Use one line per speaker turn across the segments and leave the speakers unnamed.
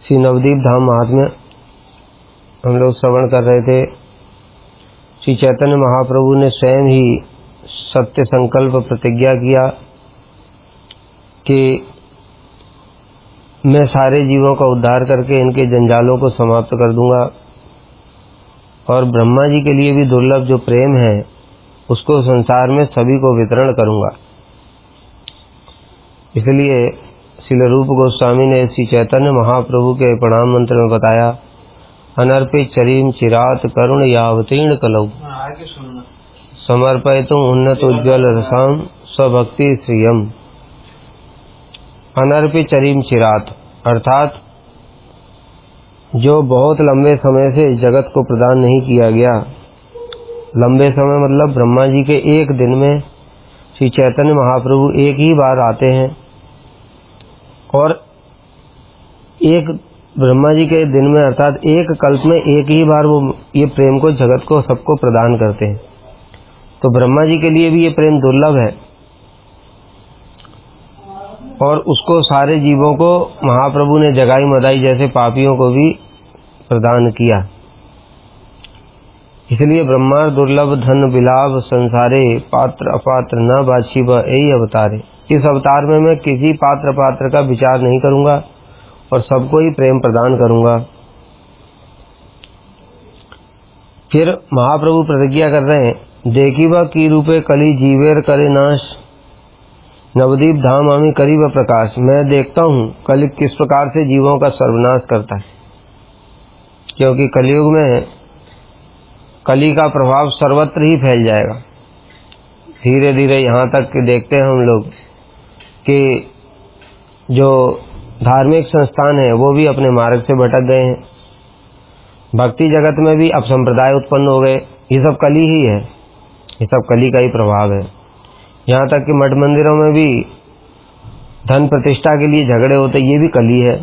श्री नवदीप धाम महात्म्य हम लोग श्रवण कर रहे थे। श्री चैतन्य महाप्रभु ने स्वयं ही सत्य संकल्प प्रतिज्ञा किया कि मैं सारे जीवों का उद्धार करके इनके जंजालों को समाप्त कर दूंगा, और ब्रह्मा जी के लिए भी दुर्लभ जो प्रेम है उसको संसार में सभी को वितरण करूंगा। इसलिए श्रील रूप गोस्वामी ने श्री चैतन्य महाप्रभु के प्रणाम मंत्र में बताया, अनर्पित चरीम चिरात करुण यावतीर्ण कलौ समर्पयतु उन्नत उज्ज्वल रसाम स्वभक्ति श्रियम। अनर्पित चरीम चिरात अर्थात जो बहुत लंबे समय से जगत को प्रदान नहीं किया गया। लंबे समय मतलब ब्रह्मा जी के एक दिन में श्री चैतन्य महाप्रभु एक ही बार आते हैं, और एक ब्रह्मा जी के दिन में अर्थात एक कल्प में एक ही बार वो ये प्रेम को जगत को सबको प्रदान करते हैं। तो ब्रह्मा जी के लिए भी ये प्रेम दुर्लभ है, और उसको सारे जीवों को महाप्रभु ने जगाई मदाई जैसे पापियों को भी प्रदान किया। इसलिए ब्रह्मार दुर्लभ धन बिलाव संसारे पात्र अपात्र न बाछी ब यही अवतारे। इस अवतार में मैं किसी पात्र अपात्र का विचार नहीं करूंगा और सबको ही प्रेम प्रदान करूंगा। फिर महाप्रभु प्रतिज्ञा कर रहे हैं, देखी व की रूपे कली जीवेर करे नाश नवदीप धाम आमी करी व प्रकाश। मैं देखता हूँ कली किस प्रकार से जीवों का सर्वनाश करता है, क्योंकि कलयुग में कली का प्रभाव सर्वत्र ही फैल जाएगा। धीरे धीरे यहाँ तक कि देखते हैं हम लोग कि जो धार्मिक संस्थान है वो भी अपने मार्ग से भटक गए हैं। भक्ति जगत में भी अब संप्रदाय उत्पन्न हो गए। ये सब कली ही है, ये सब कली का ही प्रभाव है। यहाँ तक कि मठ मंदिरों में भी धन प्रतिष्ठा के लिए झगड़े होते, ये भी कली है।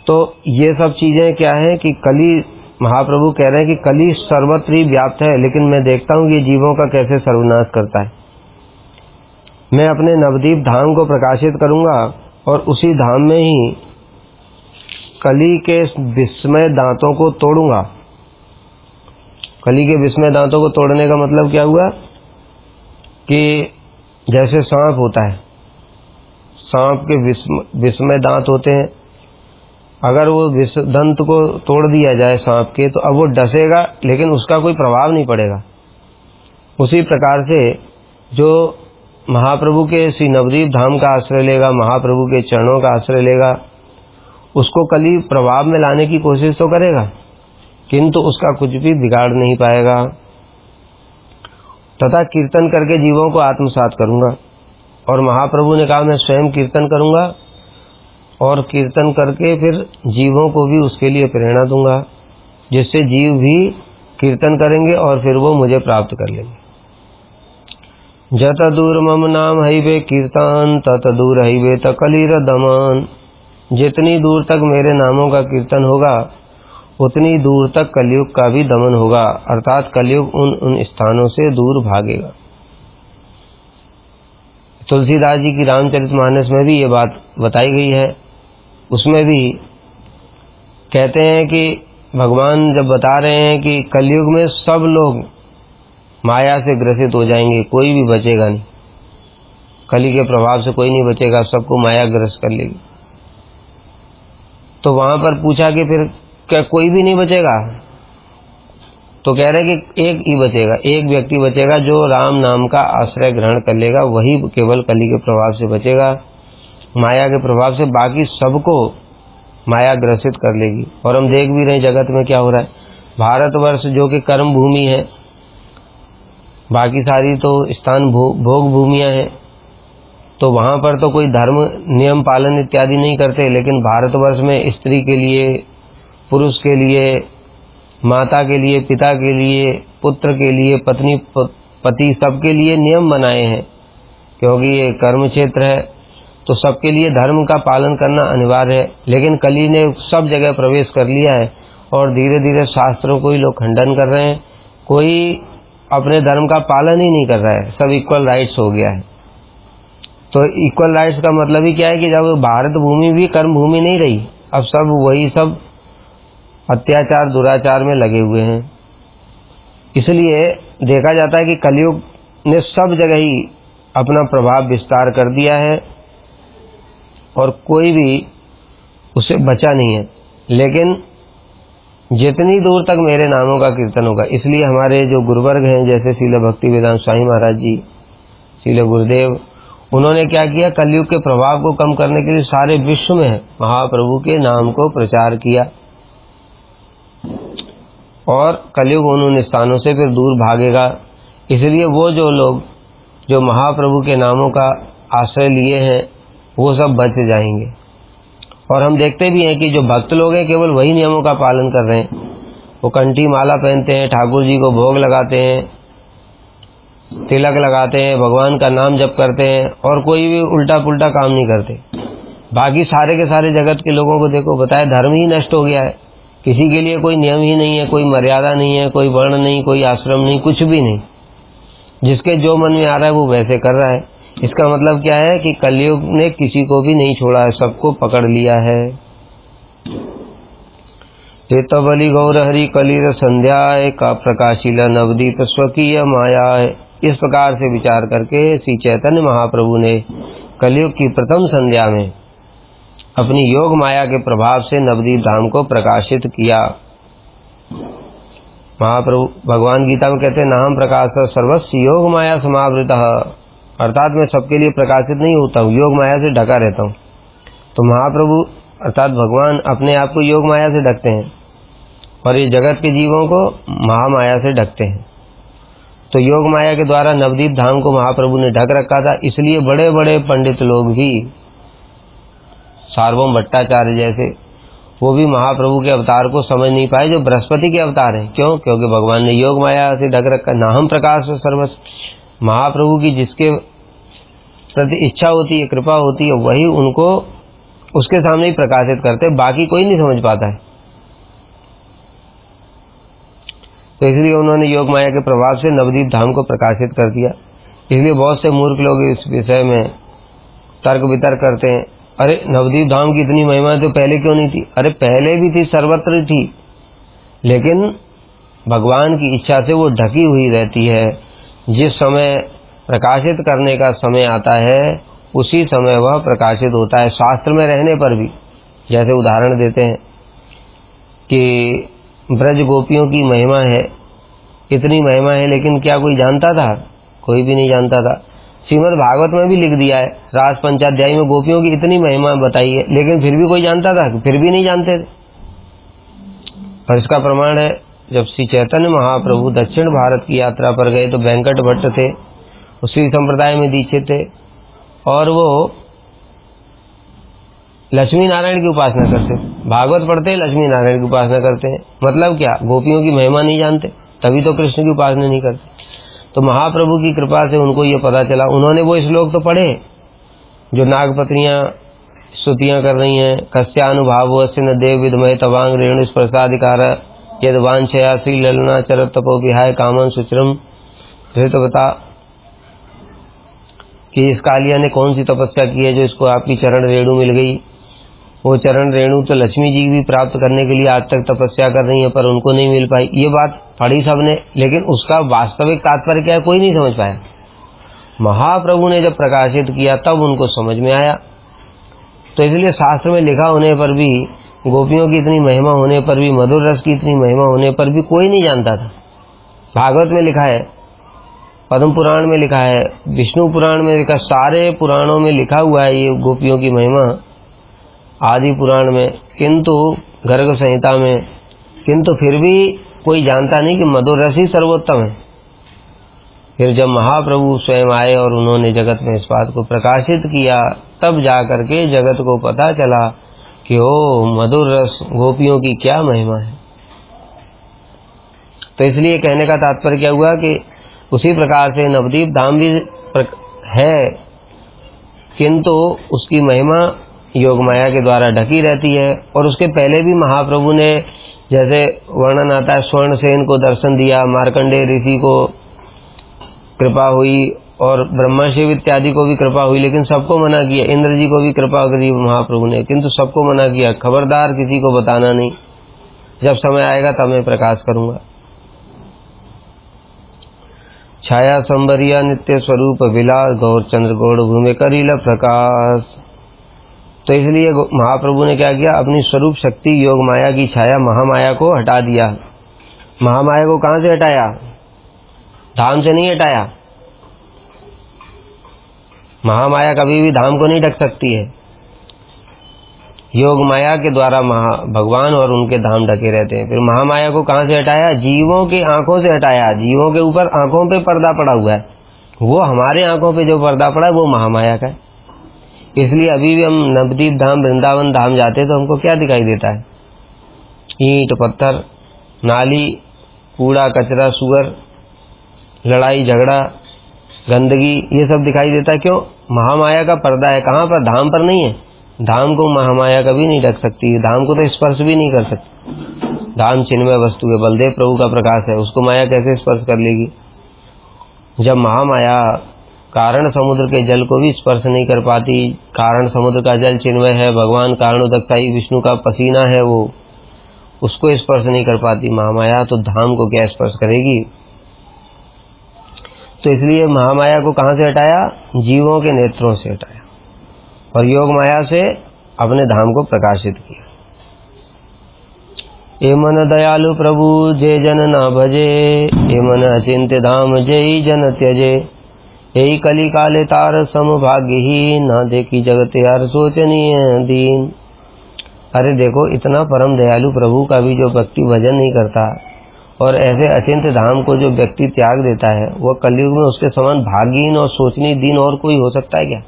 तो ये सब चीजें क्या है कि कली, महाप्रभु कह रहे हैं कि कली सर्वत्र ही व्याप्त है, लेकिन मैं देखता हूँ ये जीवों का कैसे सर्वनाश करता है। मैं अपने नवदीप धाम को प्रकाशित करूंगा और उसी धाम में ही कली के विस्मय दांतों को तोड़ूंगा। कली के विस्मय दांतों को तोड़ने का मतलब क्या हुआ कि जैसे सांप होता है, सांप के विस्मय दांत होते हैं। अगर वो दंत को तोड़ दिया जाए सांप के, तो अब वो डसेगा लेकिन उसका कोई प्रभाव नहीं पड़ेगा। उसी प्रकार से जो महाप्रभु के श्री नवदीप धाम का आश्रय लेगा, महाप्रभु के चरणों का आश्रय लेगा, उसको कली प्रभाव में लाने की कोशिश तो करेगा, किंतु उसका कुछ भी बिगाड़ नहीं पाएगा। तथा कीर्तन करके जीवों को आत्मसात करूंगा। और महाप्रभु ने कहा मैं स्वयं कीर्तन करूंगा, और कीर्तन करके फिर जीवों को भी उसके लिए प्रेरणा दूंगा, जिससे जीव भी कीर्तन करेंगे और फिर वो मुझे प्राप्त कर लेंगे। जत दूर मम नाम हईबे कीर्तन तत दूर हईबे तकलीर दमन। जितनी दूर तक मेरे नामों का कीर्तन होगा उतनी दूर तक कलयुग का भी दमन होगा, अर्थात कलयुग उन स्थानों से दूर भागेगा। तुलसीदास जी की रामचरितमानस में भी ये बात बताई गई है। उसमें भी कहते हैं कि भगवान जब बता रहे हैं कि कलयुग में सब लोग माया से ग्रसित हो जाएंगे, कोई भी बचेगा नहीं, कली के प्रभाव से कोई नहीं बचेगा, सबको माया ग्रस्त कर लेगी। तो वहां पर पूछा कि फिर क्या कोई भी नहीं बचेगा? तो कह रहे कि एक ही बचेगा, एक व्यक्ति बचेगा जो राम नाम का आश्रय ग्रहण कर लेगा, वही केवल कली के प्रभाव से बचेगा। माया के प्रभाव से बाकी सबको माया ग्रसित कर लेगी। और हम देख भी रहे जगत में क्या हो रहा है। भारतवर्ष जो कि कर्म भूमि है, बाकी सारी तो स्थान भोग भूमियां हैं, तो वहां पर तो कोई धर्म नियम पालन इत्यादि नहीं करते, लेकिन भारतवर्ष में स्त्री के लिए, पुरुष के लिए, माता के लिए, पिता के लिए, पुत्र के लिए, पत्नी पति, सबके लिए नियम बनाए हैं, क्योंकि ये कर्म क्षेत्र है, तो सबके लिए धर्म का पालन करना अनिवार्य है। लेकिन कली ने सब जगह प्रवेश कर लिया है और धीरे धीरे शास्त्रों को ही लोग खंडन कर रहे हैं। कोई अपने धर्म का पालन ही नहीं कर रहा है, सब इक्वल राइट्स हो गया है। तो इक्वल राइट्स का मतलब ही क्या है कि जब भारत भूमि भी कर्म भूमि नहीं रही, अब सब वही सब अत्याचार दुराचार में लगे हुए हैं। इसलिए देखा जाता है कि कलयुग ने सब जगह ही अपना प्रभाव विस्तार कर दिया है और कोई भी उससे बचा नहीं है। लेकिन जितनी दूर तक मेरे नामों का कीर्तन होगा, इसलिए हमारे जो गुरुवर्ग हैं जैसे श्रील भक्ति वेदांत स्वामी महाराज जी, श्रील गुरुदेव, उन्होंने क्या किया, कलयुग के प्रभाव को कम करने के लिए सारे विश्व में महाप्रभु के नाम को प्रचार किया और कलयुग उन स्थानों से फिर दूर भागेगा। इसलिए वो जो लोग जो महाप्रभु के नामों का आश्रय लिए हैं वो सब बच जाएंगे। और हम देखते भी हैं कि जो भक्त लोग हैं केवल वही नियमों का पालन कर रहे हैं। वो कंठी माला पहनते हैं, ठाकुर जी को भोग लगाते हैं, तिलक लगाते हैं, भगवान का नाम जप करते हैं और कोई भी उल्टा पुल्टा काम नहीं करते। बाकी सारे के सारे जगत के लोगों को देखो, बताए धर्म ही नष्ट हो गया है। किसी के लिए कोई नियम ही नहीं है, कोई मर्यादा नहीं है, कोई वर्ण नहीं, कोई आश्रम नहीं, कुछ भी नहीं। जिसके जो मन में आ रहा है वो वैसे कर रहा है। इसका मतलब क्या है कि कलयुग ने किसी को भी नहीं छोड़ा है, सबको पकड़ लिया है। चेतबली गौर हरि कलिर संध्याय का प्रकाशिला नवदीप स्वकीय माया। इस प्रकार से विचार करके श्री चैतन्य महाप्रभु ने कलयुग की प्रथम संध्या में अपनी योग माया के प्रभाव से नवदीप धाम को प्रकाशित किया। महाप्रभु भगवान गीता में कहते हैं, नाम प्रकाश सर्वस्व योग माया समावृतः, अर्थात मैं सबके लिए प्रकाशित नहीं होता हूँ, योग माया से ढका रहता हूँ। तो महाप्रभु अर्थात भगवान अपने आप को योग माया से ढकते हैं और ये जगत के जीवों को महामाया से ढकते हैं। तो योग माया के द्वारा नवदीप धाम को महाप्रभु ने ढक रखा था। इसलिए बड़े बड़े पंडित लोग भी, सार्वभौम भट्टाचार्य जैसे, वो भी महाप्रभु के अवतार को समझ नहीं पाए जो बृहस्पति के अवतार हैं। क्यों? क्योंकि भगवान ने योग माया से ढक रखा। नाहम प्रकाश सर्वस्व, महाप्रभु की जिसके प्रति इच्छा होती है, कृपा होती है, वही उनको उसके सामने ही प्रकाशित करते, बाकी कोई नहीं समझ पाता है। तो इसलिए उन्होंने योग माया के प्रभाव से नवदीप धाम को प्रकाशित कर दिया। इसलिए बहुत से मूर्ख लोग इस विषय में तर्क वितर्क करते हैं, अरे नवदीप धाम की इतनी महिमा तो पहले क्यों नहीं थी? अरे पहले भी थी, सर्वत्र थी, लेकिन भगवान की इच्छा से वो ढकी हुई रहती है। जिस समय प्रकाशित करने का समय आता है उसी समय वह प्रकाशित होता है। शास्त्र में रहने पर भी, जैसे उदाहरण देते हैं कि ब्रज गोपियों की महिमा है, इतनी महिमा है, लेकिन क्या कोई जानता था? कोई भी नहीं जानता था। श्रीमद् भागवत में भी लिख दिया है, रास पंचाध्यायी में गोपियों की इतनी महिमा बताई है, लेकिन फिर भी कोई जानता था? फिर भी नहीं जानते थे। और इसका प्रमाण है, जब श्री चैतन्य महाप्रभु दक्षिण भारत की यात्रा पर गए तो वेंकट भट्ट थे, उसी संप्रदाय में दीक्षित थे और वो लक्ष्मी नारायण की उपासना करते। भागवत पढ़ते हैं, लक्ष्मी नारायण की उपासना करते हैं। मतलब क्या? गोपियों की महिमा नहीं जानते, तभी तो कृष्ण की उपासना नहीं करते। तो महाप्रभु की कृपा से उनको ये पता चला। उन्होंने वो श्लोक तो पढ़े जो नागपत्नियां स्तुतियां कर रही हैं, कस्यानुभावस्य न देव विद्महे तवांग रेणु स्पर्शाधिकार यद वांछया श्री ललना चर तपो विहाय कामन सुचिरम। फिर तो बता कि इस कालिया ने कौन सी तपस्या की है जो इसको आपकी चरण रेणु मिल गई। वो चरण रेणु तो लक्ष्मी जी भी प्राप्त करने के लिए आज तक तपस्या कर रही है, पर उनको नहीं मिल पाई। ये बात पढ़ी सबने, लेकिन उसका वास्तविक तात्पर्य क्या है कोई नहीं समझ पाया। महाप्रभु ने जब प्रकाशित किया तब उनको समझ में आया। तो इसलिए शास्त्र में लिखा होने पर भी, गोपियों की इतनी महिमा होने पर भी, मधुर रस की इतनी महिमा होने पर भी कोई नहीं जानता था। भागवत में लिखा है, पद्म पुराण में लिखा है, विष्णु पुराण में लिखा, सारे पुराणों में लिखा हुआ है ये गोपियों की महिमा, आदि पुराण में, किंतु गर्ग संहिता में, किंतु फिर भी कोई जानता नहीं कि मधुर रस ही सर्वोत्तम है। फिर जब महाप्रभु स्वयं आए और उन्होंने जगत में इस बात को प्रकाशित किया, तब जाकर के जगत को पता चला कि ओ मधुर रस गोपियों की क्या महिमा है। तो इसलिए कहने का तात्पर्य क्या हुआ कि उसी प्रकार से नवदीप धाम भी है, किंतु उसकी महिमा योग माया के द्वारा ढकी रहती है। और उसके पहले भी महाप्रभु ने, जैसे वर्णन आता है, स्वर्णसेन को दर्शन दिया, मार्कंडेय ऋषि को कृपा हुई और ब्रह्मा शिव इत्यादि को भी कृपा हुई, लेकिन सबको मना किया। इंद्र जी को भी कृपा करी महाप्रभु ने, किंतु सबको मना किया, खबरदार किसी को बताना नहीं, जब समय आएगा तब मैं प्रकाश करूंगा। छाया संबरिया नित्य स्वरूप विलास गौर चंद्र गौड़ भूमि करील प्रकाश। तो इसलिए महाप्रभु ने क्या किया, अपनी स्वरूप शक्ति योग माया की छाया महामाया को हटा दिया। महामाया को कहां से हटाया? धाम से नहीं हटाया। महामाया कभी भी धाम को नहीं ढक सकती है। योग माया के द्वारा भगवान और उनके धाम ढके रहते हैं। फिर महामाया को कहां से हटाया? जीवों की आंखों से हटाया। जीवों के ऊपर आंखों पे पर्दा पड़ा हुआ है, वो हमारे आंखों पे जो पर्दा पड़ा है वो महामाया का है। इसलिए अभी भी हम नवदीप धाम वृंदावन धाम जाते हैं तो हमको क्या दिखाई देता है? ईंट पत्थर, नाली, कूड़ा कचरा, सुअर, लड़ाई झगड़ा, गंदगी, ये सब दिखाई देता है। क्यों? महामाया का पर्दा है। कहाँ पर? धाम पर नहीं है। धाम को महामाया कभी नहीं ढक सकती, धाम को तो स्पर्श भी नहीं कर सकती। धाम चिन्मय वस्तु है, बलदेव प्रभु का प्रकाश है, उसको माया कैसे स्पर्श कर लेगी? जब महामाया कारण समुद्र के जल को भी स्पर्श नहीं कर पाती, कारण समुद्र का जल चिन्मय है, भगवान कारणोदकशाही विष्णु का पसीना है, वो उसको स्पर्श नहीं कर पाती महामाया, तो धाम को क्या स्पर्श करेगी? तो इसलिए महामाया को कहां से हटाया? जीवों के नेत्रों से हटाया और योग माया से अपने धाम को प्रकाशित किया। ए मन दयालु प्रभु जे जन न भजे, ए मन अचिंत्य धाम जय जन त्यजे। यही कली काले तार समभाग्यहीन, न देखी जगत यार सोचनीय दीन। अरे देखो, इतना परम दयालु प्रभु का भी जो व्यक्ति भजन नहीं करता और ऐसे अचिंत्य धाम को जो व्यक्ति त्याग देता है, वह कलयुग में उसके समान भाग्यहीन और सोचनीय दीन और कोई हो सकता है क्या?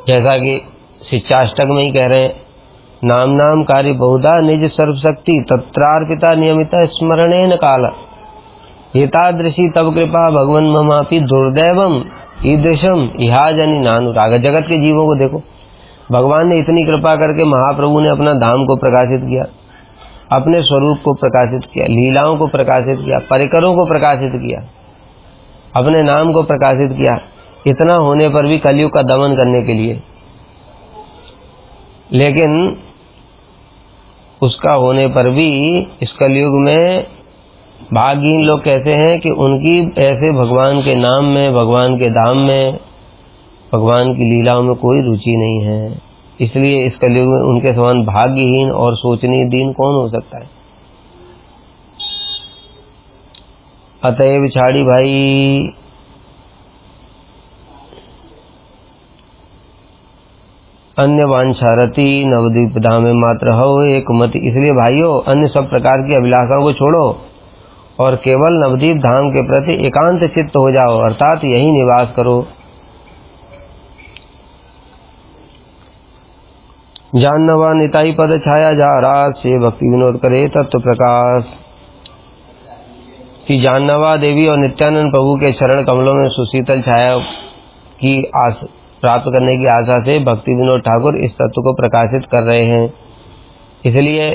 जैसा कि शिक्षाष्टक में ही कह रहे हैं, नाम नाम कार्य बहुधा निज सर्वशक्ति तत्रार्पिता नियमिता स्मरणेन काल। एतादृशी तब कृपा भगवन ममापि दुर्दैवम ईदृशम इहा जनि नानुराग। जगत के जीवों को देखो, भगवान ने इतनी कृपा करके महाप्रभु ने अपना धाम को प्रकाशित किया, अपने स्वरूप को प्रकाशित किया, लीलाओं को प्रकाशित किया, परिकरों को प्रकाशित किया, अपने नाम को प्रकाशित किया। इतना होने पर भी कलयुग का दमन करने के लिए, लेकिन उसका होने पर भी इस कलयुग में भाग्यहीन लोग कहते हैं कि उनकी ऐसे भगवान के नाम में, भगवान के धाम में, भगवान की लीलाओं में कोई रुचि नहीं है। इसलिए इस कलयुग में उनके समान भाग्यहीन और सोचनीय दीन कौन हो सकता है? अतएव छाड़ी भाई अन्य वांछारती नवदीप धाम में मात्र हो एक मति। इसलिए भाइयों, अन्य सब प्रकार की अभिलाषाओं को छोड़ो और केवल नवदीप धाम के प्रति एकांत चित्त हो जाओ, अर्थात यही निवास करो। जाननवा निताई पद छाया जा रास से भक्ति विनोद करे तत्व प्रकाश। कि जाननवा देवी और नित्यानंद प्रभु के चरण कमलों में सुशीतल छाया की आस प्राप्त करने की आशा से भक्ति विनोद ठाकुर इस तत्व को प्रकाशित कर रहे हैं। इसलिए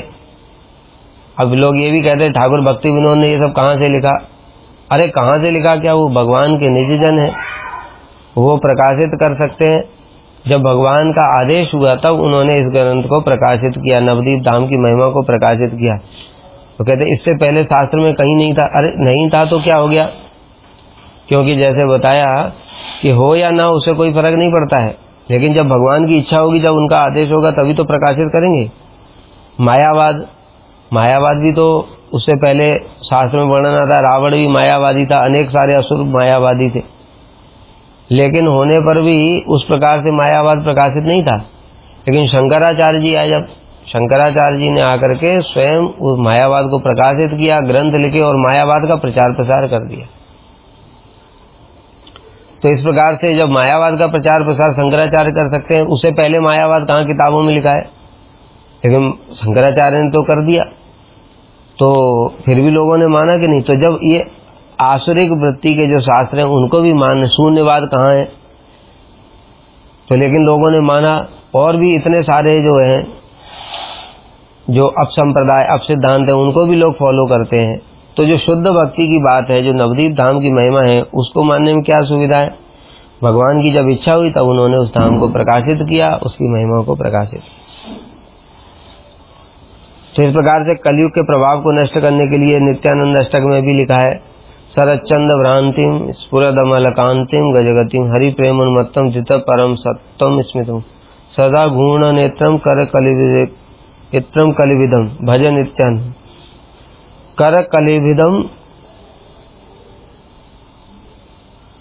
अब लोग ये भी कहते हैं ठाकुर भक्ति विनोद ने ये सब कहाँ से लिखा? अरे कहाँ से लिखा क्या? वो भगवान के निज जन है, वो प्रकाशित कर सकते हैं। जब भगवान का आदेश हुआ तब उन्होंने इस ग्रंथ को प्रकाशित किया, नवदीप धाम की महिमा को प्रकाशित किया। तो कहते इससे पहले शास्त्र में कहीं नहीं था। अरे नहीं था तो क्या हो गया? क्योंकि जैसे बताया कि हो या ना उससे कोई फर्क नहीं पड़ता है, लेकिन जब भगवान की इच्छा होगी, जब उनका आदेश होगा तभी तो प्रकाशित करेंगे। मायावाद भी तो उससे पहले शास्त्र में वर्णन आता है। रावण भी मायावादी था, अनेक सारे असुर मायावादी थे, लेकिन होने पर भी उस प्रकार से मायावाद प्रकाशित नहीं था। लेकिन शंकराचार्य जी आए, जब शंकराचार्य जी ने आकर के स्वयं उस मायावाद को प्रकाशित किया, ग्रंथ लिखे और मायावाद का प्रचार प्रसार कर दिया। तो इस प्रकार से जब मायावाद का प्रचार प्रसार शंकराचार्य कर सकते हैं, उससे पहले मायावाद कहाँ किताबों में लिखा है? लेकिन शंकराचार्य ने तो कर दिया, तो फिर भी लोगों ने माना कि नहीं। तो जब ये आसुरिक वृत्ति के जो शास्त्र हैं उनको भी मान, शून्यवाद कहाँ है? तो लेकिन लोगों ने माना। और भी इतने सारे जो हैं, जो अपसंप्रदाय अपसिद्धांत हैं, उनको भी लोग फॉलो करते हैं। तो जो शुद्ध भक्ति की बात है, जो नवदीप धाम की महिमा है, उसको मानने में क्या सुविधा है? भगवान की जब इच्छा हुई तब उन्होंने उस धाम को प्रकाशित किया, उसकी महिमा को प्रकाशित किया। तो इस प्रकार से कलयुग के प्रभाव को नष्ट करने के लिए नित्यानंद अष्टक में भी लिखा है, शरच्चंद भ्रांतिम स्फुरदमलकांतिम गजगतिम हरि प्रेम उन्मत्तम जित परम सत्तम स्मितम सदा घूर्ण नेत्रम कर कलिविदम कलिविदम भज नित्यानंद कर कलिविदम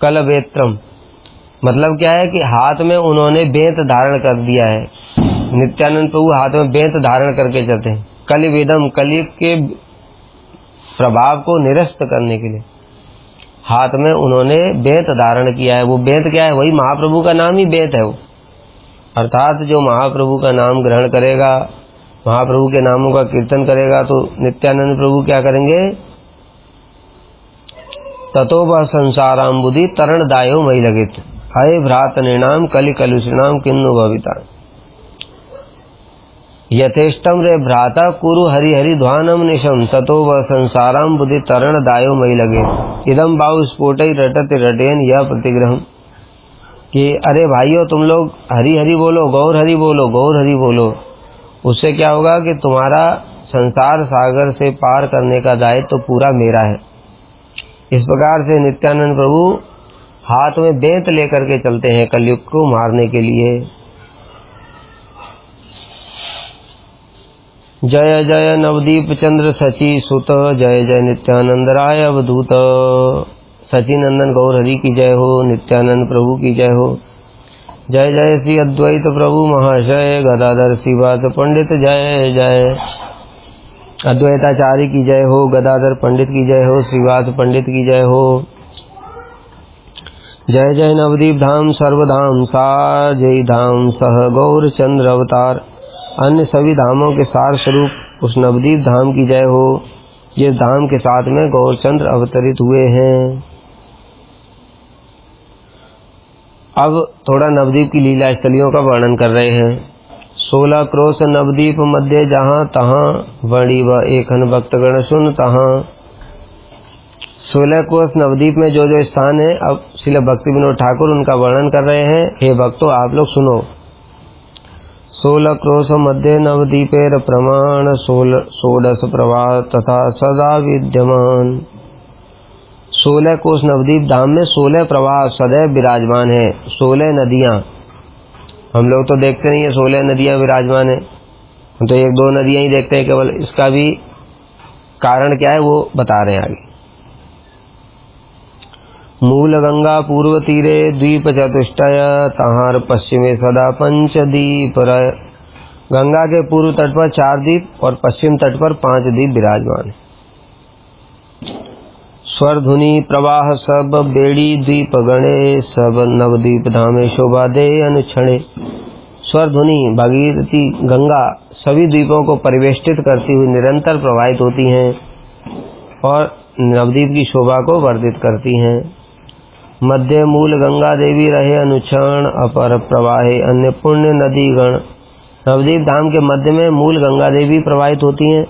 कलवेत्रम। मतलब क्या है कि हाथ में उन्होंने बेंत धारण कर दिया है। नित्यानंद प्रभु हाथ में बेंत धारण करके चलते हैं, कलिविदम कलियुग के प्रभाव को निरस्त करने के लिए हाथ में उन्होंने बेंत धारण किया है। वो बेंत क्या है? वही महाप्रभु का नाम ही बेंत है वो। अर्थात जो महाप्रभु का नाम ग्रहण करेगा, महाप्रभु के नामों का कीर्तन करेगा, तो नित्यानंद प्रभु क्या करेंगे? ततो वह संसाराम्बुधि तरण दायो मई लगित हय भ्रात निर्णाम कलि कलुषिणाम किन्नु भविता यथेष्टम रे भ्राता कुरु हरि हरि ध्वानम निशम ततो वह संसाराम्बुधि तरण दायो मई लगे इदम बाहु स्फोटई रटति रटेन यह प्रतिग्रहम। कि अरे भाइयों, तुम लोग हरि हरि बोलो, गौर हरि बोलो, गौर हरि बोलो। उससे क्या होगा कि तुम्हारा संसार सागर से पार करने का दायित्व तो पूरा मेरा है। इस प्रकार से नित्यानंद प्रभु हाथ में बेंत लेकर के चलते हैं कलयुग को मारने के लिए। जय जय नवदीप चंद्र सची सुत जय जय नित्यानंद राय अवधूत। सचिनंदन गौर हरि की जय हो, नित्यानंद प्रभु की जय हो। जय जय श्री अद्वैत प्रभु महाशय गदाधर श्रीवास पंडित जय जय। अद्वैताचार्य की जय हो, गदाधर पंडित की जय हो, श्रीवास पंडित की जय हो। जय जय नवदीप धाम सर्वधाम सार जय धाम सह गौर चंद्र अवतार। अन्य सभी धामों के सार स्वरूप उस नवदीप धाम की जय हो, जिस धाम के साथ में गौरचंद्र अवतरित हुए हैं। अब थोड़ा नवदीप की लीला स्थलियों का वर्णन कर रहे हैं। 16 क्रोश नवदीप मध्य जहाँ तहाँ बड़ी व एकन भक्तगण सुन तहाँ। 16 कोस नवदीप में जो जो स्थान है, अब श्रील भक्ति विनोद ठाकुर उनका वर्णन कर रहे हैं। हे भक्तों, आप लोग सुनो। 16 क्रोश मध्य नवदीपेर प्रमाण 16 प्रवाह तथा सदा विद्यमान। 16 कोस नवदीप धाम में 16 प्रवाह सदैव विराजमान है। 16 नदियां, हम लोग तो देखते नहीं है 16 नदियां विराजमान है, हम तो 1-2 नदियां ही देखते हैं केवल। इसका भी कारण क्या है वो बता रहे हैं आगे। मूल गंगा पूर्व तीरे द्वीप चतुष्टय तहार पश्चिमे सदा पंचदीप रय। गंगा के पूर्व तट पर 4 द्वीप और पश्चिम तट पर 5 द्वीप विराजमान है। स्वर धुनि प्रवाह सब बेड़ी द्वीप गणे सब नवद्वीप धामे शोभा दे अनुक्षणे। स्वर धुनि भागीरथी गंगा सभी द्वीपों को परिवेष्टित करती हुई निरंतर प्रवाहित होती हैं और नवद्वीप की शोभा को वर्धित करती हैं। मध्य मूल गंगा देवी रहे अनुक्षण अपर प्रवाहे अन्य पुण्य नदी गण। नवद्वीप धाम के मध्य में मूल गंगा देवी प्रवाहित होती हैं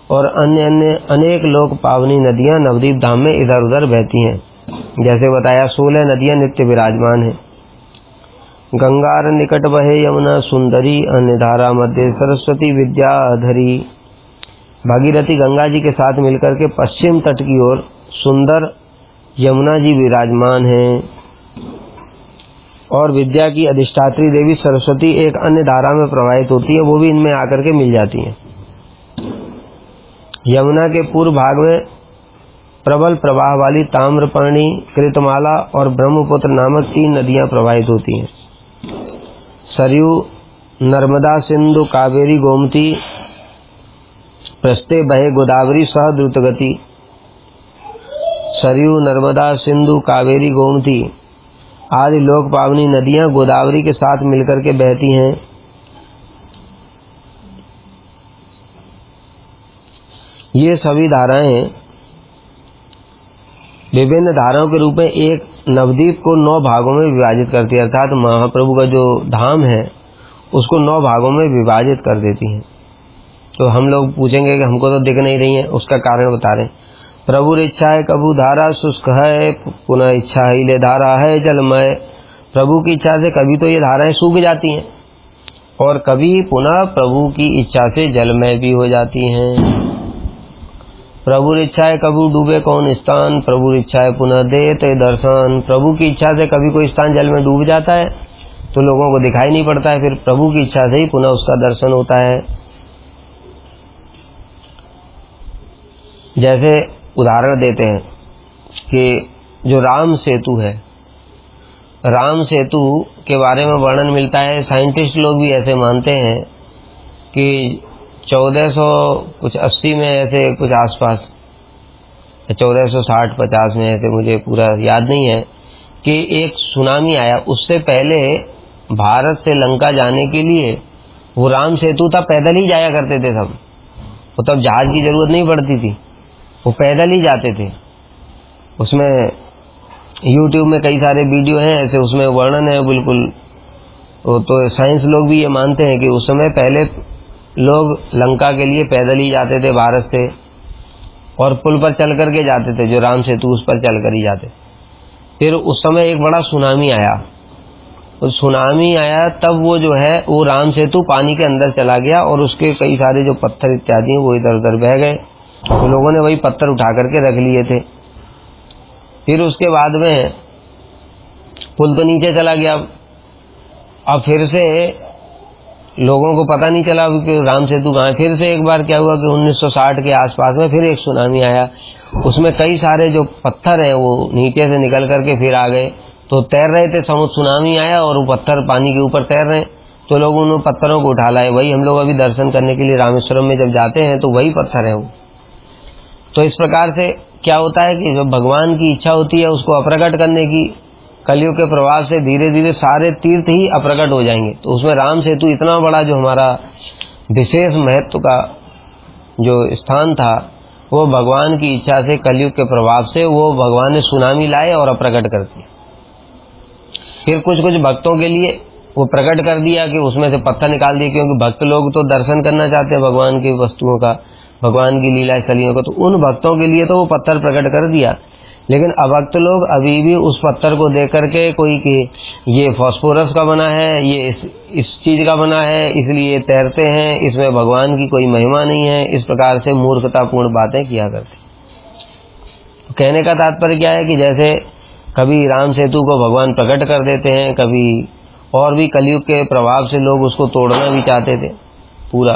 और अन्य अन्य अनेक लोक पावनी नदियां नवद्वीप धाम में इधर उधर बहती हैं। जैसे बताया 16 नदियां नित्य विराजमान हैं। गंगार निकट बहे यमुना सुंदरी अन्य धारा मध्य सरस्वती विद्याधरी। भागीरथी गंगा जी के साथ मिलकर के पश्चिम तट की ओर सुंदर यमुना जी विराजमान हैं और विद्या की अधिष्ठात्री देवी सरस्वती एक अन्य धारा में प्रवाहित होती है, वो भी इनमें आकर के मिल जाती हैं। यमुना के पूर्व भाग में प्रबल प्रवाह वाली ताम्रपर्णी, कृतमाला और ब्रह्मपुत्र नामक 3 नदियां प्रवाहित होती हैं। सरयू, नर्मदा, सिंधु, कावेरी, गोमती, प्रस्ते बहे गोदावरी सह द्रुतगति। सरयू, नर्मदा, सिंधु, कावेरी, गोमती आदि लोक पावनी नदियां गोदावरी के साथ मिलकर के बहती हैं। ये सभी धाराएं विभिन्न धाराओं के रूप में एक नवद्वीप को 9 भागों में विभाजित करती है। अर्थात महाप्रभु का जो धाम है उसको 9 भागों में विभाजित कर देती हैं। तो हम लोग पूछेंगे कि हमको तो दिख नहीं रही है, उसका कारण बता रहे हैं। प्रभु इच्छा है कबू धारा शुष्क है, पुनः इच्छा ही ले धारा है जलमय। प्रभु की इच्छा से कभी तो ये धाराएं सूख जाती हैं और कभी पुनः प्रभु की इच्छा से जलमय भी हो जाती हैं। प्रभु इच्छा है कबू डूबे कौन स्थान, प्रभु इच्छा है पुनः देते दर्शन। प्रभु की इच्छा से कभी कोई स्थान जल में डूब जाता है तो लोगों को दिखाई नहीं पड़ता है, फिर प्रभु की इच्छा से ही पुनः उसका दर्शन होता है। जैसे उदाहरण देते हैं कि जो राम सेतु है, राम सेतु के बारे में वर्णन मिलता है। साइंटिस्ट लोग भी ऐसे मानते हैं कि 1480 में ऐसे कुछ आसपास, 1460-50 में ऐसे, मुझे पूरा याद नहीं है, कि एक सुनामी आया। उससे पहले भारत से लंका जाने के लिए वो राम सेतु था, पैदल ही जाया करते थे सब। वो तब जहाज की जरूरत नहीं पड़ती थी, वो पैदल ही जाते थे। उसमें YouTube में कई सारे वीडियो हैं ऐसे, उसमें वर्णन है बिल्कुल। तो साइंस लोग भी ये मानते हैं कि उस समय पहले लोग लंका के लिए पैदल ही जाते थे भारत से, और पुल पर चल करके जाते थे, जो राम सेतु उस पर चल कर ही जाते। फिर उस समय एक बड़ा सुनामी आया। उस सुनामी आया तब वो जो है वो राम सेतु पानी के अंदर चला गया और उसके कई सारे जो पत्थर इत्यादि हैं वो इधर उधर बह गए। तो लोगों ने वही पत्थर उठा करके रख लिए थे। फिर उसके बाद में पुल तो नीचे चला गया। अब फिर से लोगों को पता नहीं चला कि राम सेतु कहाँ है। फिर से एक बार क्या हुआ कि 1960 के आसपास में फिर एक सुनामी आया। उसमें कई सारे जो पत्थर हैं वो नीचे से निकल करके फिर आ गए। तो तैर रहे थे, समुद्र सुनामी आया और वो पत्थर पानी के ऊपर तैर रहे हैं। तो लोग उन पत्थरों को उठा लाए। वही हम लोग अभी दर्शन करने के लिए रामेश्वरम में जब जाते हैं तो वही पत्थर है वो। तो इस प्रकार से क्या होता है कि जब भगवान की इच्छा होती है उसको अप्रकट करने की, कलियुग के प्रभाव से धीरे धीरे सारे तीर्थ ही अप्रकट हो जाएंगे। तो उसमें राम सेतु इतना बड़ा जो हमारा विशेष महत्व का जो स्थान था, वो भगवान की इच्छा से कलियुग के प्रभाव से वो भगवान ने सुनामी लाए और अप्रकट कर दिया। फिर कुछ कुछ भक्तों के लिए वो प्रकट कर दिया कि उसमें से पत्थर निकाल दिए, क्योंकि भक्त लोग तो दर्शन करना चाहते हैं भगवान की वस्तुओं का, भगवान की लीला स्थलियों का। तो उन भक्तों के लिए तो वो पत्थर प्रकट कर दिया। लेकिन अभक्त लोग अभी भी उस पत्थर को देख करके कोई कि ये फास्फोरस का बना है, ये इस चीज का बना है, इसलिए तैरते हैं, इसमें भगवान की कोई महिमा नहीं है, इस प्रकार से मूर्खतापूर्ण बातें किया करते। तो कहने का तात्पर्य क्या है कि जैसे कभी राम सेतु को भगवान प्रकट कर देते हैं, कभी और भी कलयुग के प्रभाव से लोग उसको तोड़ना भी चाहते थे पूरा,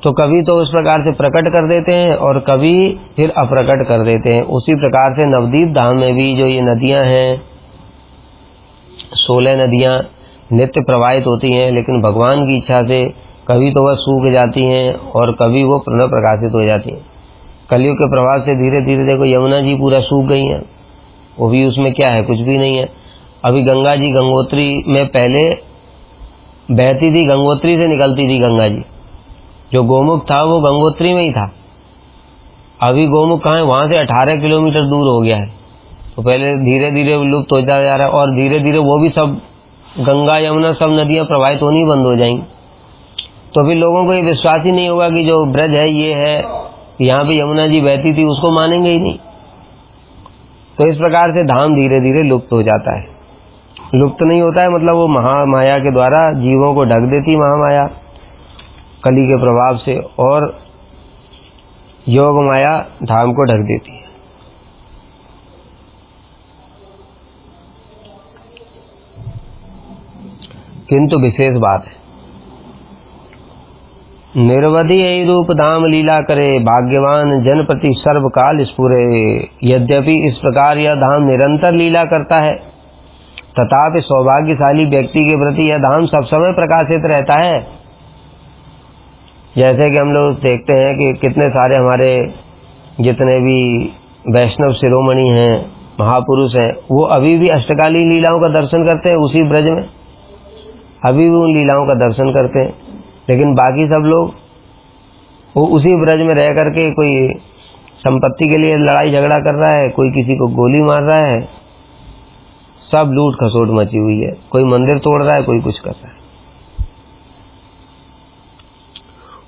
तो कभी तो उस प्रकार से प्रकट कर देते हैं और कभी फिर अप्रकट कर देते हैं। उसी प्रकार से नवदीप धाम में भी जो ये नदियां हैं, 16 नदियां नित्य प्रवाहित होती हैं, लेकिन भगवान की इच्छा से कभी तो वह सूख जाती हैं और कभी वो पुनः प्रकाशित हो जाती हैं। कलयुग के प्रभाव से धीरे धीरे देखो यमुना जी पूरा सूख गई हैं, वो भी उसमें क्या है, कुछ भी नहीं है। अभी गंगा जी गंगोत्री में पहले बहती थी, गंगोत्री से निकलती थी गंगा जी। जो गोमुख था वो गंगोत्री में ही था। अभी गोमुख कहाँ है, वहां से 18 किलोमीटर दूर हो गया है। तो पहले धीरे धीरे लुप्त होता जा रहा है और धीरे धीरे वो भी सब गंगा यमुना सब नदियां प्रवाहित होनी बंद हो जाएंगी। तो अभी लोगों को ये विश्वास ही नहीं होगा कि जो ब्रज है ये है, यहाँ पे यमुना जी बहती थी, उसको मानेंगे ही नहीं। तो इस प्रकार से धाम धीरे धीरे लुप्त हो जाता है। लुप्त नहीं होता है मतलब वो महामाया के द्वारा जीवों को ढक देती महामाया कली के प्रभाव से, और योग माया धाम को ढक देती है। किंतु विशेष बात है, निर्वधि यही रूप धाम लीला करे, भाग्यवान जन प्रति सर्वकाल स्फुरे। यद्यपि इस प्रकार यह धाम निरंतर लीला करता है, तथापि सौभाग्यशाली व्यक्ति के प्रति यह धाम सब समय प्रकाशित रहता है। जैसे कि हम लोग देखते हैं कि कितने सारे हमारे जितने भी वैष्णव शिरोमणि हैं, महापुरुष हैं, वो अभी भी अष्टकालीन लीलाओं का दर्शन करते हैं उसी ब्रज में, अभी भी उन लीलाओं का दर्शन करते हैं। लेकिन बाकी सब लोग वो उसी ब्रज में रह करके कोई संपत्ति के लिए लड़ाई झगड़ा कर रहा है, कोई किसी को गोली मार रहा है, सब लूट खसोट मची हुई है। कोई मंदिर तोड़ रहा है, कोई कुछ कर रहा है।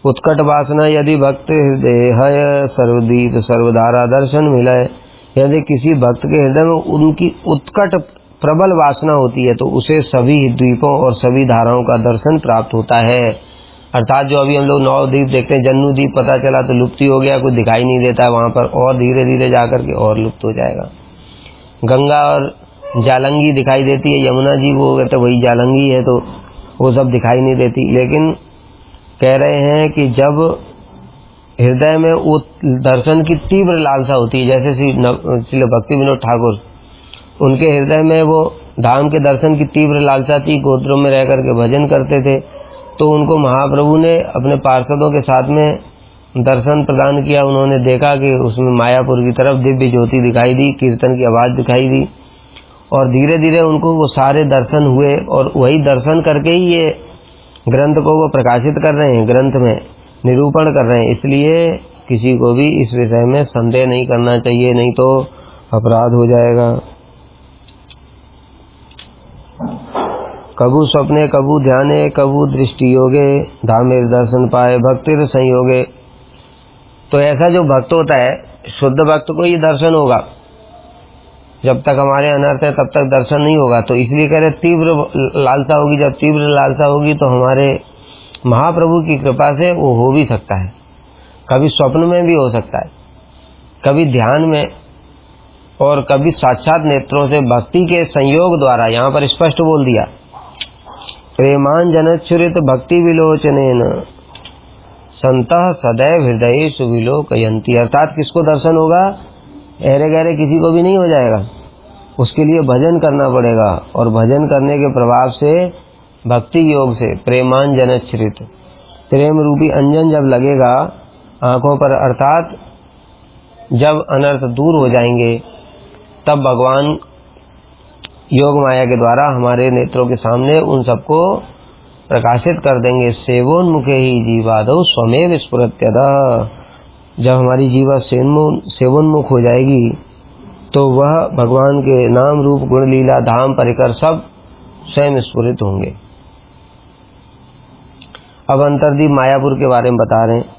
उत्कट वासना यदि भक्त हृदय सर्वदीप सर्वधारा दर्शन मिले, यदि किसी भक्त के हृदय में उनकी उत्कट प्रबल वासना होती है तो उसे सभी द्वीपों और सभी धाराओं का दर्शन प्राप्त होता है। अर्थात जो अभी हम लोग 9 द्वीप देखते हैं, जन्नू द्वीप पता चला तो लुप्त ही हो गया, कुछ दिखाई नहीं देता है वहां पर, और धीरे धीरे जाकर के और लुप्त हो जाएगा। गंगा और जालंगी दिखाई देती है, यमुना जी वो कहते वही जालंगी है, तो वो सब दिखाई नहीं देती। लेकिन कह रहे हैं कि जब हृदय में वो दर्शन की तीव्र लालसा होती है, जैसे श्री भक्ति विनोद ठाकुर, उनके हृदय में वो धाम के दर्शन की तीव्र लालसा थी, गोत्रों में रह करके भजन करते थे, तो उनको महाप्रभु ने अपने पार्षदों के साथ में दर्शन प्रदान किया। उन्होंने देखा कि उसमें मायापुर की तरफ दिव्य ज्योति दिखाई दी, कीर्तन की आवाज दिखाई दी, और धीरे धीरे उनको वो सारे दर्शन हुए, और वही दर्शन करके ही ये ग्रंथ को वो प्रकाशित कर रहे हैं, ग्रंथ में निरूपण कर रहे हैं। इसलिए किसी को भी इस विषय में संदेह नहीं करना चाहिए, नहीं तो अपराध हो जाएगा। कबू स्वप्ने कबू ध्याने कबू दृष्टि योगे, धामेर दर्शन पाए भक्तिर संयोगे। तो ऐसा जो भक्त होता है, शुद्ध भक्त को ये दर्शन होगा, जब तक हमारे अनर्थ है तब तक दर्शन नहीं होगा। तो इसलिए कह रहे तीव्र लालसा होगी, जब तीव्र लालसा होगी तो हमारे महाप्रभु की कृपा से वो हो भी सकता है। कभी स्वप्न में भी हो सकता है, कभी ध्यान में, और कभी साक्षात नेत्रों से भक्ति के संयोग द्वारा। यहाँ पर स्पष्ट बोल दिया, प्रेमांजनच्छुरित भक्ति विलोचनेन संतः सदैव हृदय सुविलोकयन्ति। अर्थात किसको दर्शन होगा? ऐरे गहरे किसी को भी नहीं हो जाएगा, उसके लिए भजन करना पड़ेगा, और भजन करने के प्रभाव से भक्ति योग से प्रेमांजनच्छुरित, प्रेम रूपी अंजन जब लगेगा आंखों पर, अर्थात जब अनर्थ दूर हो जाएंगे, तब भगवान योग माया के द्वारा हमारे नेत्रों के सामने उन सबको प्रकाशित कर देंगे। सेवोन्मुखे ही जीवादौ स्वमेव स्फुरत्यतः। जब हमारी जीवा सेवोन्मुख हो जाएगी तो वह भगवान के नाम रूप गुण लीला धाम परिकर सब स्वयं स्फुरित होंगे। अब अंतर्दीप मायापुर के बारे में बता रहे हैं।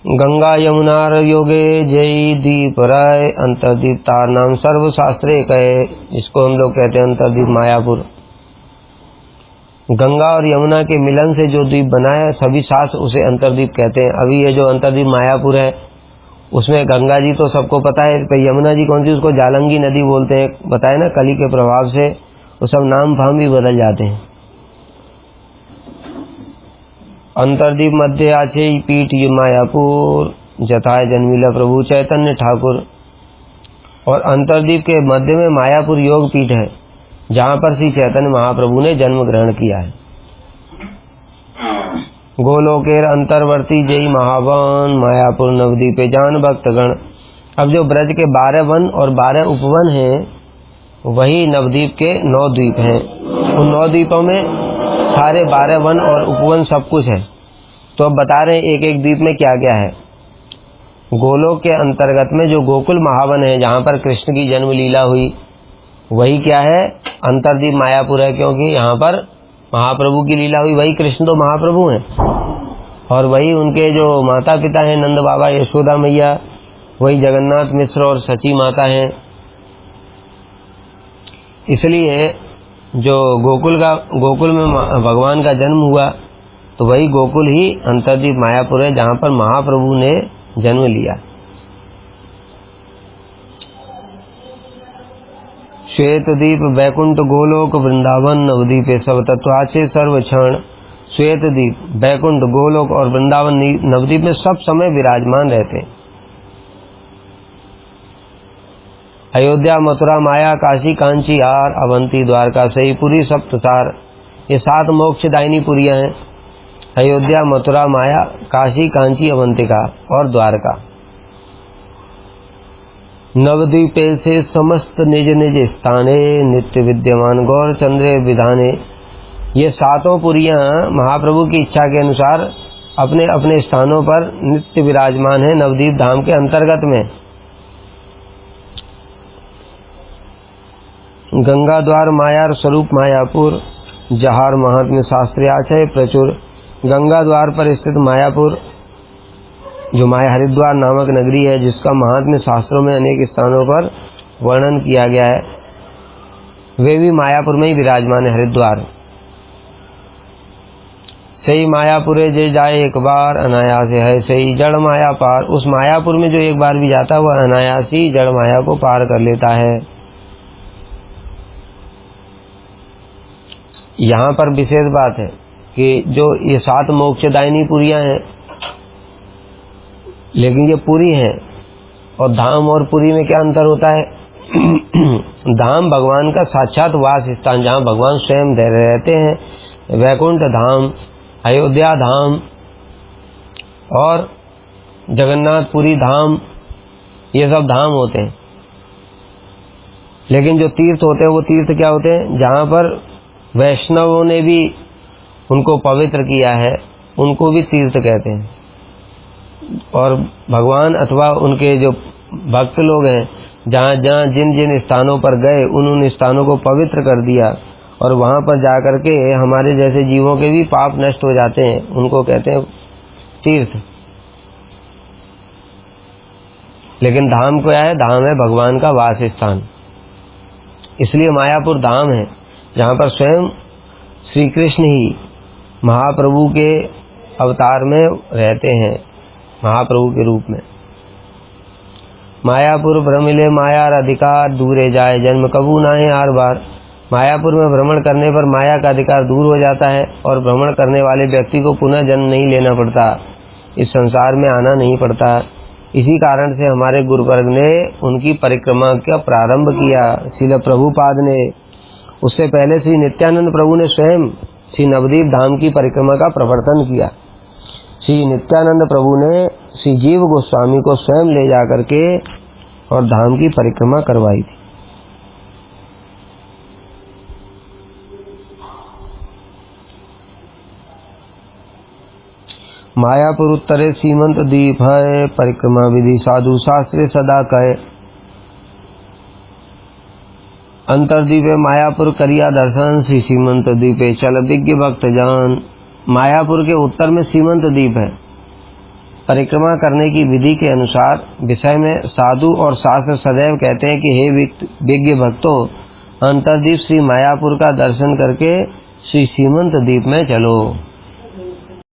गंगा यमुनार योगे जय दीप राय, अंतर्दीप तार नाम सर्व शास्त्रे कहे। इसको हम लोग कहते हैं अंतर्दीप मायापुर। गंगा और यमुना के मिलन से जो द्वीप बना है, सभी शास्त्र उसे अंतर्दीप कहते हैं। अभी ये जो अंतर्दीप मायापुर है, उसमें गंगा जी तो सबको पता है, पर यमुना जी कौन सी, उसको जालंगी नदी बोलते हैं। बताए ना, कली के प्रभाव से वो सब नाम फाम भी बदल जाते हैं। अंतर्दीप मध्य आचे पीठ ये मायापुर, जथाय जन्मिला प्रभु चैतन्य ठाकुर। और अंतर्दीप के मध्य में मायापुर योग पीठ है, जहाँ पर श्री चैतन्य महाप्रभु ने जन्म ग्रहण किया है। गोलोकेर अंतर्वर्ती जय महावन, मायापुर नवद्वीपे जान भक्तगण। अब जो ब्रज के 12 वन और 12 उपवन हैं, वही नवद्वीप के 9 द्वीप हैं। उन 9 द्वीपों में सारे 12 वन और उपवन सब कुछ है। तो अब बता रहे हैं एक एक द्वीप में क्या क्या है। गोलोक के अंतर्गत में जो गोकुल महावन है, जहाँ पर कृष्ण की जन्म लीला हुई, वही क्या है? अंतर्दीप मायापुर है, क्योंकि यहाँ पर महाप्रभु की लीला हुई। वही कृष्ण तो महाप्रभु हैं, और वही उनके जो माता पिता हैं, नंद बाबा यशोदा मैया, वही जगन्नाथ मिश्र और सची माता हैं। इसलिए जो गोकुल में भगवान का जन्म हुआ, तो वही गोकुल ही अंतर्दीप मायापुर है, जहाँ पर महाप्रभु ने जन्म लिया। श्वेतदीप वैकुंठ गोलोक वृंदावन नवद्वीपे सब तत्वाचे सर्व क्षण। श्वेतदीप, वैकुंठ, गोलोक और वृंदावन नवद्वीप में सब समय विराजमान रहते हैं। अयोध्या, मथुरा, माया, काशी, कांची, आर, अवंती, द्वारका, सही पुरी, सप्तसार, ये 7 मोक्षदायिनी पुरियां हैं। अयोध्या, मथुरा, माया, काशी, कांची, अवंतिका और द्वारका। नवद्वीपे से समस्त निज निज स्थाने, नित्य विद्यमान गौर चंद्रे विधाने। ये 7 पुरियां महाप्रभु की इच्छा के अनुसार अपने अपने स्थानों पर नित्य विराजमान है नवद्वीप धाम के अंतर्गत में। गंगा द्वार मायार स्वरूप मायापुर, जहार महात्म्य शास्त्री आशय प्रचुर। गंगा द्वार पर स्थित मायापुर, जो माया हरिद्वार नामक नगरी है, जिसका महात्म्य शास्त्रों में अनेक स्थानों पर वर्णन किया गया है, वे भी मायापुर में ही विराजमान है। हरिद्वार सही मायापुरे जे जाए एक बार, अनायास है सही जड़ माया पार। उस मायापुर में जो एक बार भी जाता है वह अनायास ही जड़ माया को पार कर लेता है। यहाँ पर विशेष बात है कि जो ये 7 मोक्षदायिनी पुरियां हैं, लेकिन ये पुरी हैं, और धाम और पुरी में क्या अंतर होता है? धाम भगवान का साक्षात वास स्थान, जहाँ भगवान स्वयं रहते हैं। वैकुंठ धाम, अयोध्या धाम और जगन्नाथपुरी धाम, ये सब धाम होते हैं। लेकिन जो तीर्थ होते हैं वो तीर्थ क्या होते हैं? जहाँ पर वैष्णवों ने भी उनको पवित्र किया है, उनको भी तीर्थ कहते हैं। और भगवान अथवा उनके जो भक्त लोग हैं, जहाँ जहाँ जिन जिन स्थानों पर गए, उन स्थानों को पवित्र कर दिया, और वहाँ पर जाकर के हमारे जैसे जीवों के भी पाप नष्ट हो जाते हैं, उनको कहते हैं तीर्थ। लेकिन धाम क्या है? धाम है भगवान का वास स्थान। इसलिए मायापुर धाम है, जहाँ पर स्वयं श्री कृष्ण ही महाप्रभु के अवतार में रहते हैं, महाप्रभु के रूप में। मायापुर भ्रमिले मायार अधिकार, दूरे जाए जन्म कबू नाहे आर बार। मायापुर में भ्रमण करने पर माया का अधिकार दूर हो जाता है, और भ्रमण करने वाले व्यक्ति को पुनः जन्म नहीं लेना पड़ता, इस संसार में आना नहीं पड़ता। इसी कारण से हमारे गुरुवर्ग ने उनकी परिक्रमा का प्रारंभ किया, श्रील प्रभुपाद ने। उससे पहले श्री नित्यानंद प्रभु ने स्वयं श्री नवदीप धाम की परिक्रमा का प्रवर्तन किया। श्री नित्यानंद प्रभु ने श्री जीव गोस्वामी को स्वयं ले जाकर के और धाम की परिक्रमा करवाई थी। मायापुर उत्तरे सीमंत द्वीप है, परिक्रमा विधि साधु शास्त्रे सदा कहे। अंतरद्वीपे मायापुर करिया दर्शन, श्री सीमंत द्वीपे चल विज्ञ भक्त जान। मायापुर के उत्तर में सीमंत द्वीप है। परिक्रमा करने की विधि के अनुसार विषय में साधु और शास्त्र सदैव कहते हैं कि हे विज्ञ भक्तों, अंतरद्वीप श्री मायापुर का दर्शन करके श्री सीमंत द्वीप में चलो।